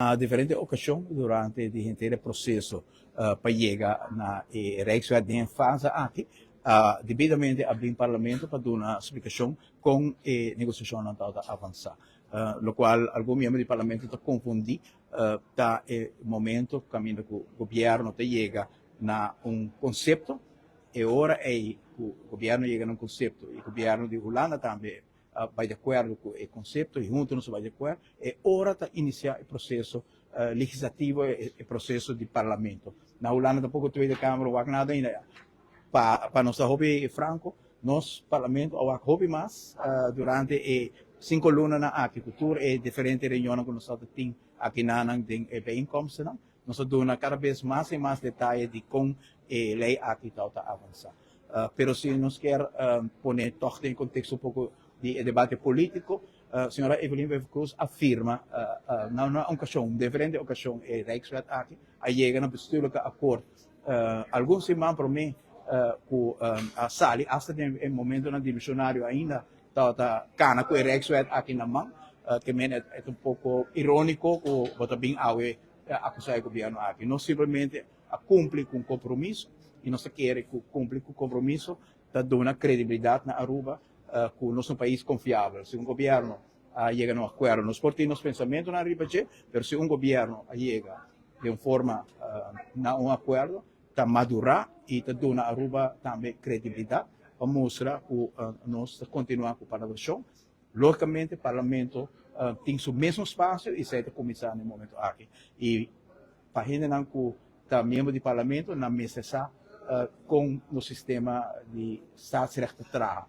A diferentes ocasiões durante o inteiro processo para chegar na Rijkswet de fase aqui, devidamente abrir o parlamento para dar uma explicação com a negociação não está avançar. Lo qual alguns membros do parlamento estão confundindo tá momento caminho que o governo chega na conceito e ora o governo chega num conceito e o governo de Holanda também vai de acordo com o conceito e juntos não se vai de acordo e ora está iniciar o processo legislativo e o processo de parlamento. Na Holanda tampouco Tweede Kamer não nada ainda para nossa hobby franco, nosso parlamento ou hobby mais durante 5 lunas na agricultura e diferentes reuniões que nós temos aqui na bijeenkomsten. Nós damos cada vez mais e mais detalhes de como a lei aqui está avançando. Pero se nós quer pôr toch em contexto pouco de debate político, a senhora Evelyn Wevkoes afirma na uma ocasião, diferente ocasião, a Rijkswet aqui, a chega no bestuurlijke acordo. Alguns semanas para mim, com a Sali, hasta no momento na divisionário ainda, está cana com a Rijkswet aqui na mão, que é pouco irônico, que está bem acusar o governo aqui. Nós simplesmente cumpre com o compromisso, e nós queremos cumprir com o compromisso, está dando credibilidade na Aruba, com o nosso país confiável. Se um governo chega a um acordo, nós portamos pensamento na Aruba, mas se um governo chega de uma forma a um acordo, está madurar e está dando a Aruba também credibilidade para mostrar que nós continuamos com a participação. Logicamente, o parlamento tem o mesmo espaço e sai a começar no momento aqui. E para a gente não que está membro do parlamento, não necessita com o sistema de staatsrecht traga.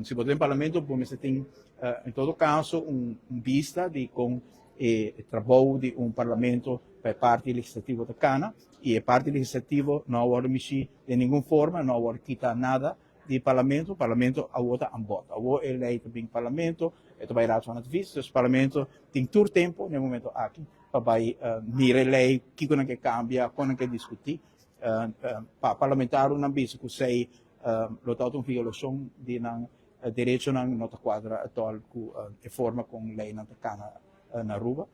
Se você tem parlamento, você tem, em todo caso, vista de com o trabalho de parlamento para parte legislativa da Cana, e a parte legislativa não vai mexer de nenhuma forma, não vai quitar nada do parlamento. O parlamento a vota a vota. A vota é eleito bem parlamento, é vai dar sua vista, o parlamento tem todo tempo no momento aqui para mirar a lei, que cambia, quando que discutir. Para parlamentar não bisa que sei lotado violação de direito na nota quadra atual que forma com lei na Cana na Aruba.